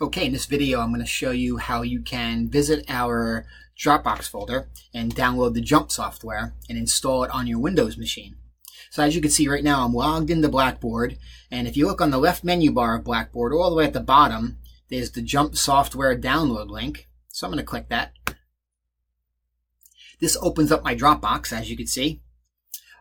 Okay, in this video, I'm going to show you how you can visit our Dropbox folder and download the Jump software and install it on your Windows machine. So as you can see right now, I'm logged into Blackboard, and if you look on the left menu bar of Blackboard, all the way at the bottom, there's the Jump software download link. So I'm going to click that. This opens up my Dropbox, as you can see.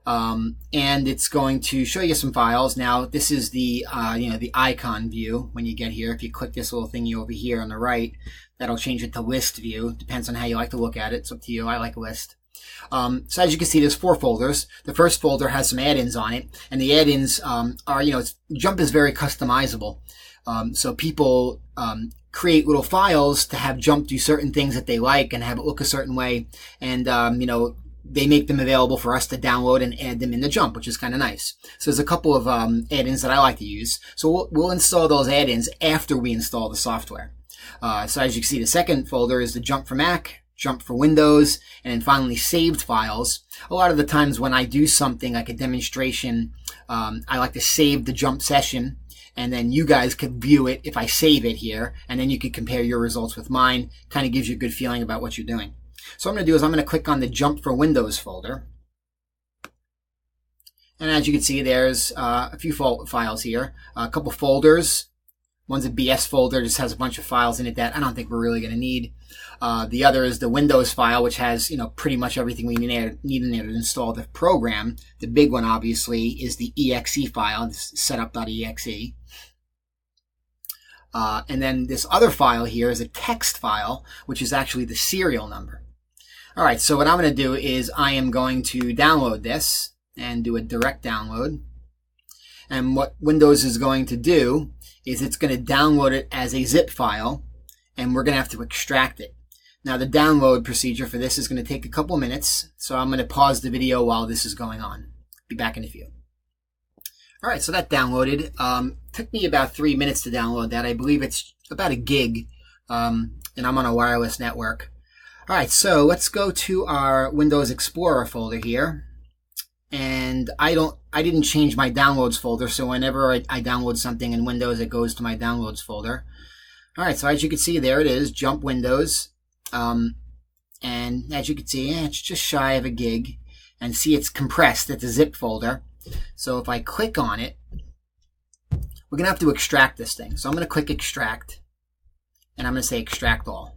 And it's going to show you some files. Now, this is the the icon view when you get here. If you click this little thingy over here on the right, that'll change it to list view. Depends on how you like to look at it. It's up to you. I like list. So as you can see, there's 4 folders. The first folder has some add-ins on it, and the add-ins are, Jump is very customizable. So people create little files to have Jump do certain things that they like and have it look a certain way, and they make them available for us to download and add them in the Jump, which is kind of nice. So there's a couple of add-ins that I like to use. So we'll install those add-ins after we install the software. So as you can see, the second folder is the Jump for Mac, Jump for Windows, and then finally saved files. A lot of the times when I do something like a demonstration, I like to save the Jump session, and then you guys could view it if I save it here, and then you could compare your results with mine. Kind of gives you a good feeling about what you're doing. So what I'm going to do is I'm going to click on the Jump for Windows folder. And as you can see, there's a few files here. A couple folders. One's a BS folder, just has a bunch of files in it that I don't think we're really going to need. The other is the Windows file, which has pretty much everything we need in there to install the program. The big one, obviously, is the exe file, this setup.exe. And then this other file here is a text file, which is actually the serial number. All right, so what I'm going to do is I am going to download this and do a direct download. And what Windows is going to do is it's going to download it as a zip file, and we're going to have to extract it. Now, the download procedure for this is going to take a couple minutes, so I'm going to pause the video while this is going on. Be back in a few. All right, so that downloaded. Took me about 3 minutes to download that. I believe it's about a gig, and I'm on a wireless network. All right, so let's go to our Windows Explorer folder here. And I didn't change my downloads folder, so whenever I download something in Windows, it goes to my downloads folder. All right, so as you can see, there it is, Jump Windows. And as you can see, it's just shy of a gig. And see, it's compressed. It's a zip folder. So if I click on it, we're going to have to extract this thing. So I'm going to click Extract, and I'm going to say Extract All.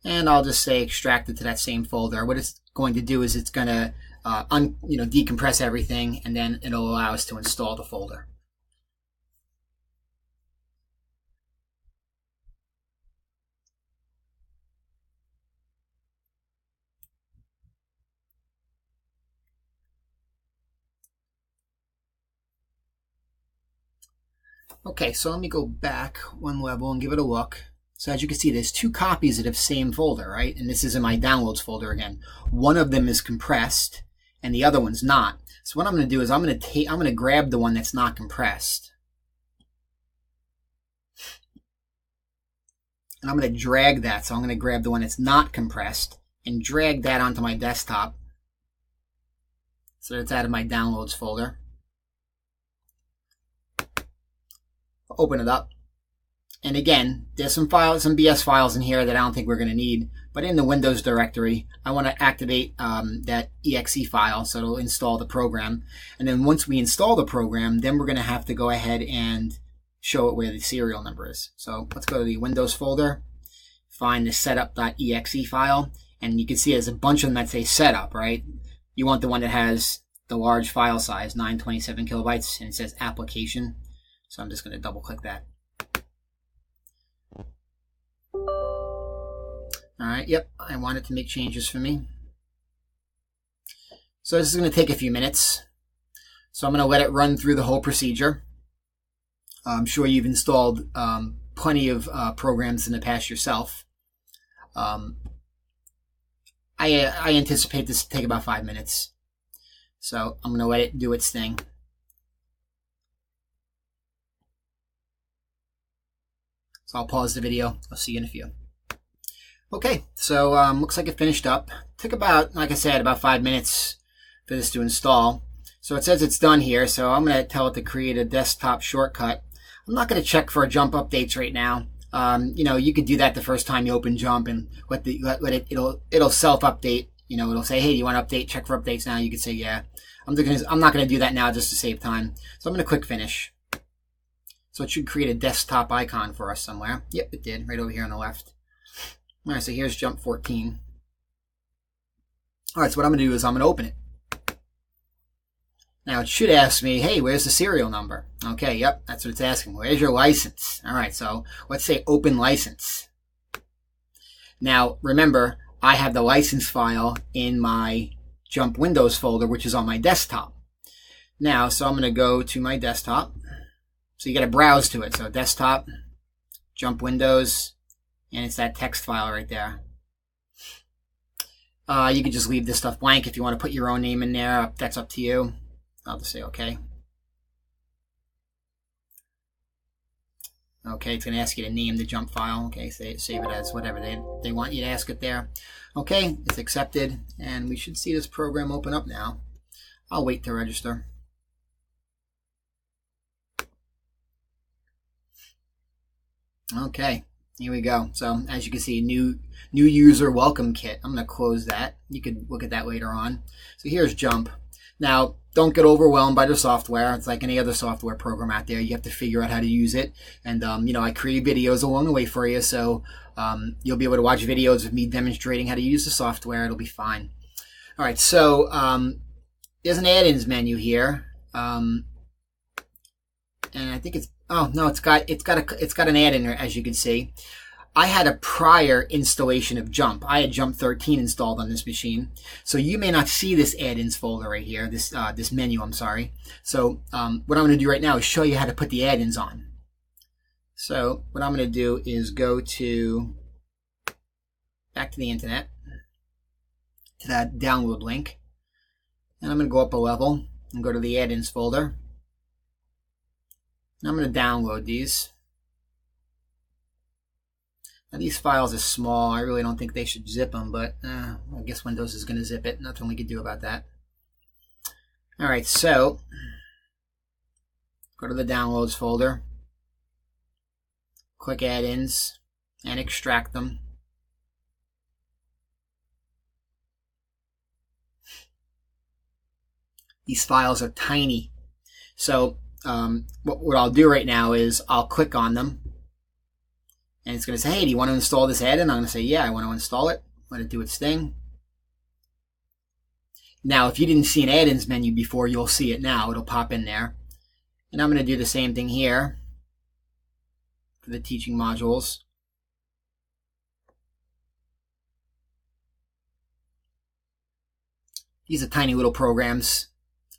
And I'll just say extract it to that same folder. What it's going to do is it's going to decompress everything, and then it'll allow us to install the folder. Okay, so let me go back one level and give it a look. So as you can see, there's 2 copies of the same folder, right? And this is in my downloads folder again. One of them is compressed, and the other one's not. So what I'm going to do is I'm going to grab the one that's not compressed, and I'm going to drag that. So I'm going to grab the one that's not compressed and drag that onto my desktop, so that it's out of my downloads folder. I'll open it up. And again, there's some BS files in here that I don't think we're going to need. But in the Windows directory, I want to activate that exe file, so it'll install the program. And then once we install the program, then we're going to have to go ahead and show it where the serial number is. So let's go to the Windows folder, find the setup.exe file, and you can see there's a bunch of them that say setup, right? You want the one that has the large file size, 927 kilobytes, and it says application. So I'm just going to double click that. All right, yep, I want it to make changes for me. So this is going to take a few minutes. So I'm going to let it run through the whole procedure. I'm sure you've installed plenty of programs in the past yourself. I anticipate this to take about 5 minutes. So I'm going to let it do its thing. So I'll pause the video. I'll see you in a few. Okay, so looks like it finished up. Took about, like I said, about 5 minutes for this to install. So it says it's done here, so I'm going to tell it to create a desktop shortcut. I'm not going to check for jump updates right now. You know, you could do that the first time you open jump, and it'll self-update. You know, it'll say, hey, do you want to update? Check for updates now. You could say, yeah. I'm not going to do that now just to save time. So I'm going to click finish. So it should create a desktop icon for us somewhere. Yep, it did, right over here on the left. All right, so here's jump 14. All right, so what I'm going to do is I'm going to open it. Now it should ask me, hey, where's the serial number? Okay, yep, that's what it's asking. Where's your license? All right, so let's say open license. Now, remember, I have the license file in my Jump Windows folder, which is on my desktop. Now, so I'm going to go to my desktop. So you got to browse to it. So desktop, Jump Windows, and it's that text file right there. You could just leave this stuff blank if you want to put your own name in there. That's up to you. I'll just say OK. Okay, it's going to ask you to name the jump file. Okay, save it as whatever they want you to ask it there. Okay, it's accepted, and we should see this program open up now. I'll wait to register. Okay, here we go. So as you can see, new user welcome kit. I'm going to close that. You could look at that later on. So here's Jump. Now, don't get overwhelmed by the software. It's like any other software program out there. You have to figure out how to use it. And, you know, I create videos along the way for you. So you'll be able to watch videos of me demonstrating how to use the software. It'll be fine. All right, so there's an add-ins menu here. And I think it's, oh, no, it's got an add-in, as you can see. I had a prior installation of Jump. I had Jump 13 installed on this machine. So you may not see this add-ins folder right here, this menu, I'm sorry. So what I'm going to do right now is show you how to put the add-ins on. So what I'm going to do is go back to the internet, to that download link. And I'm going to go up a level and go to the add-ins folder. And I'm going to download these. Now these files are small. I really don't think they should zip them, but I guess Windows is going to zip it. Nothing we can do about that. All right, so go to the downloads folder, click add-ins, and extract them. These files are tiny. So what I'll do right now is I'll click on them. And it's going to say, hey, do you want to install this add-in? I'm going to say, yeah, I want to install it. Let it do its thing. Now, if you didn't see an add-ins menu before, you'll see it now. It'll pop in there. And I'm going to do the same thing here for the teaching modules. These are tiny little programs.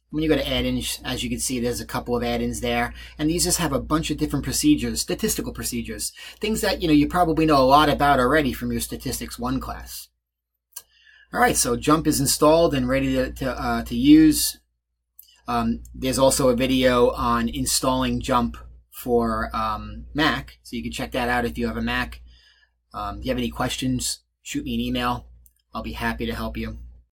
When you go to add-ins, as you can see, there's a couple of add-ins there. And these just have a bunch of different procedures, statistical procedures, things that you probably know a lot about already from your Statistics 1 class. All right, so Jump is installed and ready to use. There's also a video on installing Jump for Mac, so you can check that out if you have a Mac. If you have any questions, shoot me an email. I'll be happy to help you.